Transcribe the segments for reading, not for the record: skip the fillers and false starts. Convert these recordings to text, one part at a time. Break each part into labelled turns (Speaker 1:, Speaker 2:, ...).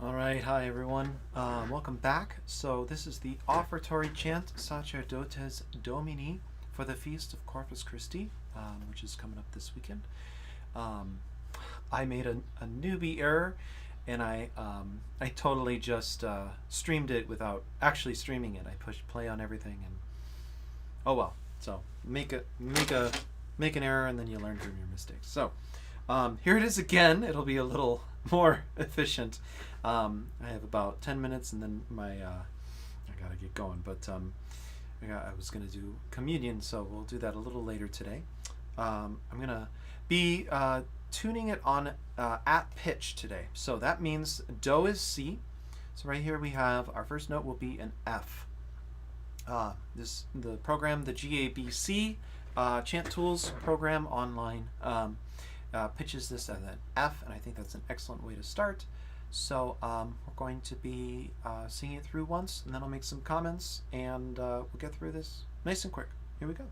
Speaker 1: All right, hi everyone. Welcome back. So this is the Offertory Chant, Sacerdotes Domini, for the Feast of Corpus Christi, which is coming up this weekend. I made a newbie error, and I totally just streamed it without actually streaming it. I pushed play on everything, and oh well. So make an error, and then you learn from your mistakes. So here it is again. It'll be a little more efficient. I have about 10 minutes, and then I gotta get going. But I was gonna do communion, so we'll do that a little later today. I'm gonna be tuning it on at pitch today. So that means Do is C. So right here we have our first note will be an F. The program, the GABC Chant Tools program online, pitches this as an F, and I think that's an excellent way to start. So we're going to be singing it through once, and then I'll make some comments, and we'll get through this nice and quick. Here we go.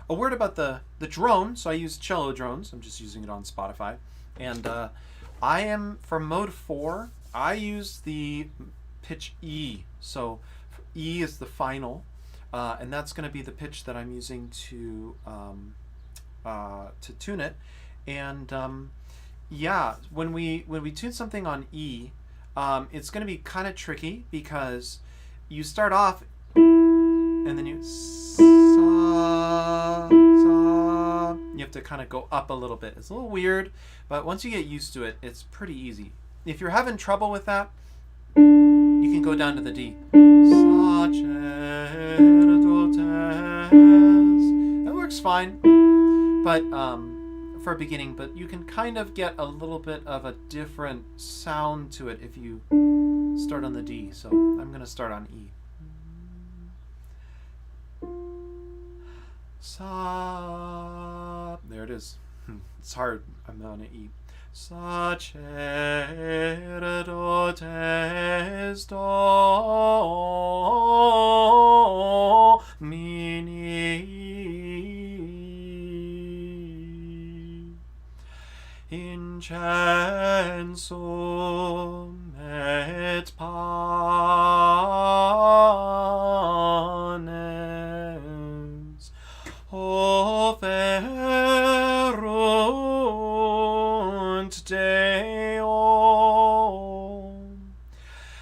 Speaker 1: A word about the drone. So I use cello drones. I'm just using it on Spotify. And I am, for mode 4, I use the pitch E. So E is the final, and that's going to be the pitch that I'm using to tune it. And yeah, when we tune something on E, it's going to be kind of tricky because you start off and then you sa. You have to kind of go up a little bit. It's a little weird, but once you get used to it, it's pretty easy. If you're having trouble with that, you can go down to the D. Sacerdotes. It works fine, but for a beginning, but you can kind of get a little bit of a different sound to it if you start on the D. So I'm going to start on E. Sa. There it is. It's hard. I'm on an E. Sacerdotes Domini in chansum et panes offerunt Deo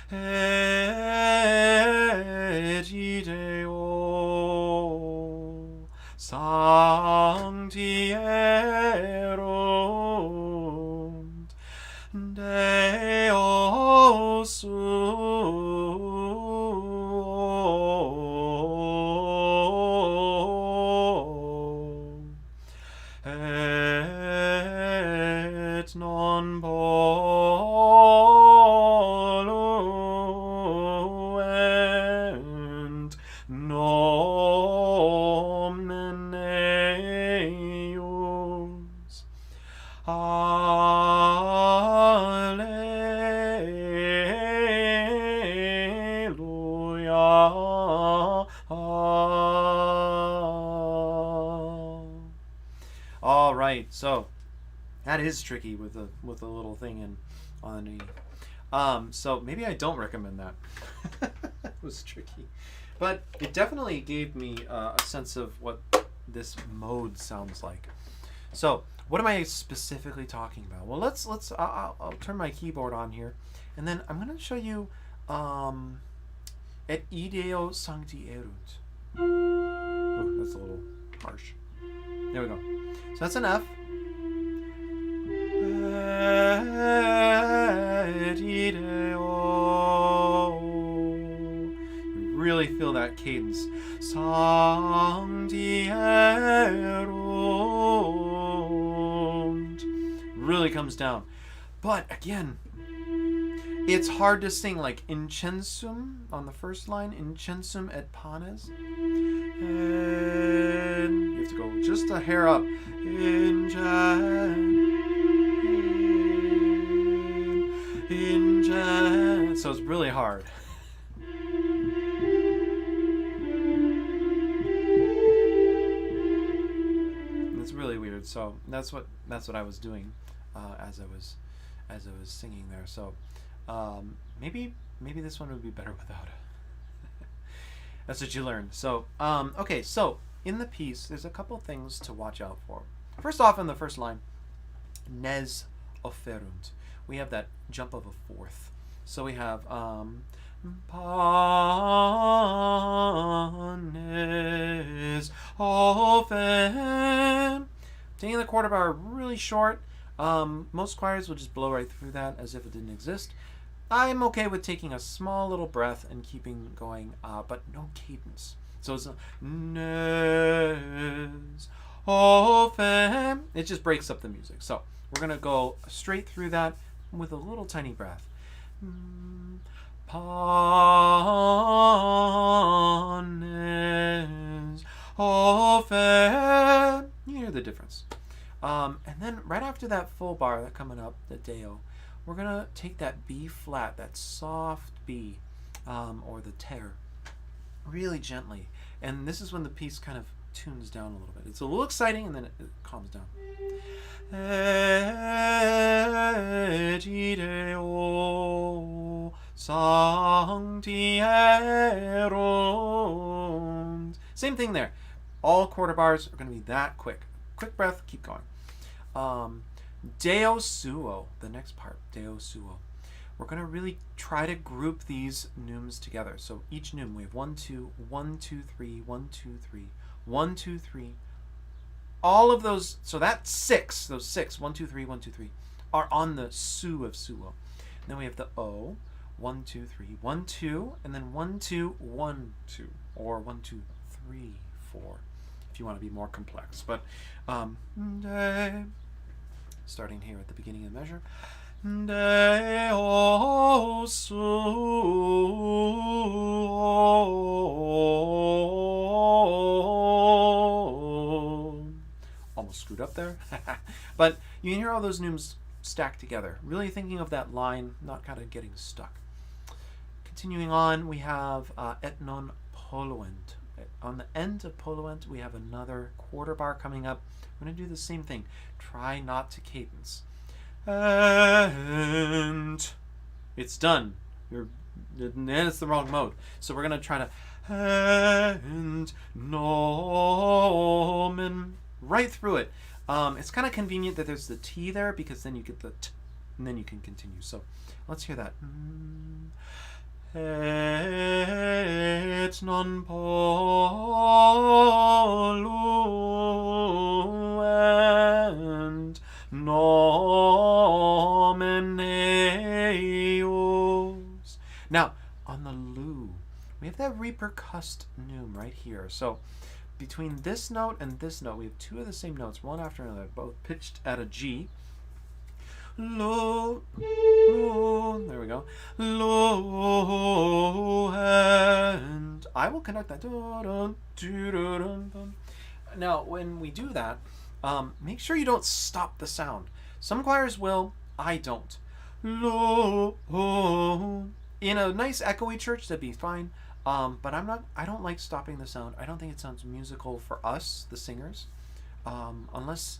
Speaker 1: et Ideo sancti erunt Deo et non poluent nomen eius. Alleluia. All right, so that is tricky with a little thing in on the knee. So maybe I don't recommend that. It was tricky, but it definitely gave me a sense of what this mode sounds like. So what am I specifically talking about? Well, I'll turn my keyboard on here, and then I'm going to show you et Ideo sancti erunt. Oh, that's a little harsh. There we go. So that's an F. Et Ideo. You really feel that cadence. Sancti erunt. Really comes down. But again, it's hard to sing like incensum on the first line. Incensum et panes. And you have to go just a hair up. So it's really hard. It's really weird. So that's what I was doing. as I was singing there. So maybe this one would be better without it. That's what you learn. So okay, so in the piece, there's a couple things to watch out for. First off, in the first line, Nes offerunt. We have that jump of a fourth. So we have panes offerunt. Taking the quarter bar really short. Most choirs will just blow right through that as if it didn't exist. I'm okay with taking a small little breath and keeping going, but no cadence. So it's Nes offerunt. It just breaks up the music. So we're going to go straight through that with a little tiny breath. Panes offerunt. You hear the difference. And then right after that full bar that coming up, the Deo, we're going to take that B flat, that soft B, or the ter, really gently. And this is when the piece kind of tunes down a little bit. It's a little exciting, and then it calms down. Et Deo sancti erunt. Same thing there. All quarter bars are going to be that quick. Quick breath, keep going. Deo suo, the next part, Deo suo. We're going to really try to group these neumes together. So each neum, we have 1, 2, 1, 2, 3, 1, 2, 3, 1, 2, 3. All of those, so that's 6, those 6, 1, 2, 3, 1, 2, 3, are on the su of suo. And then we have the O, 1, 2, 3, 1, 2, and then 1, 2, 1, 2, or 1, 2, 3, 4, if you want to be more complex. But starting here at the beginning of the measure. Deo suo. Almost screwed up there. But you can hear all those neumes stacked together. Really thinking of that line, not kind of getting stuck. Continuing on, we have et non poluent. On the end of poluent, we have another quarter bar coming up. I'm going to do the same thing. Try not to cadence. And it's done. And it's the wrong mode. So we're going to try to and nomen right through it. It's kind of convenient that there's the T there, because then you get the T, and then you can continue. So let's hear that. Et non poluent nomen eos. Now, on the lu, we have that repercussed neume right here. So between this note and this note, we have two of the same notes, one after another, both pitched at a G. Lo, lo, there we go. Lo, and I will conduct that. Now, when we do that, make sure you don't stop the sound. Some choirs will, I don't. Lo, in a nice echoey church, that'd be fine. But I don't like stopping the sound. I don't think it sounds musical for us, the singers, unless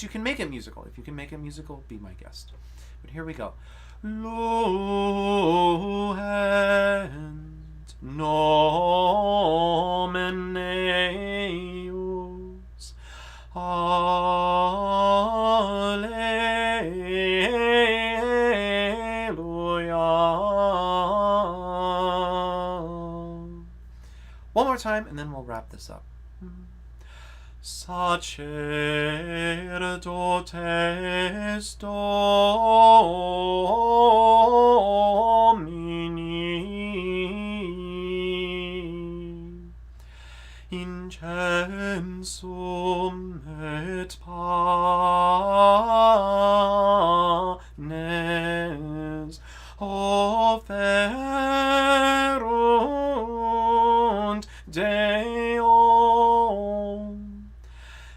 Speaker 1: you can make it musical. If you can make it musical, be my guest. But here we go. Lo and nomen eos. Alleluia. One more time, and then we'll wrap this up. Sacerdotes Domini incensum et panes offerunt Deo.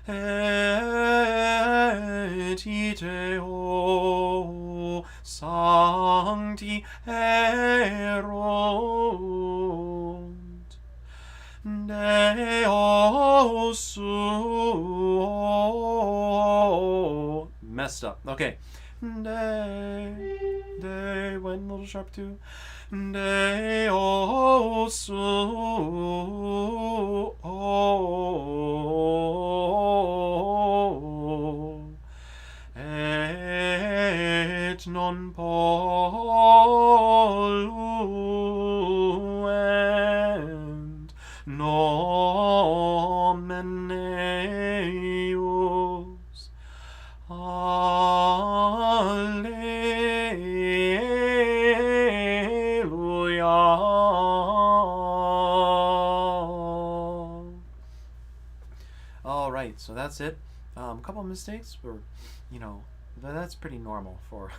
Speaker 1: Et Deo sancti erunt. Deo suo. messed up. Okay. Day went a little sharp too. Day oh so et non polluent nomen eius. Alleluia. All right, so that's it. A couple of mistakes were, you know, that's pretty normal for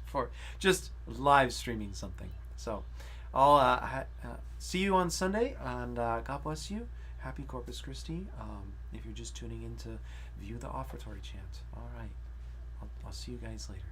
Speaker 1: for just live streaming something. So I'll see you on Sunday, and God bless you. Happy Corpus Christi. If you're just tuning in to view the offertory chant. All right. I'll see you guys later.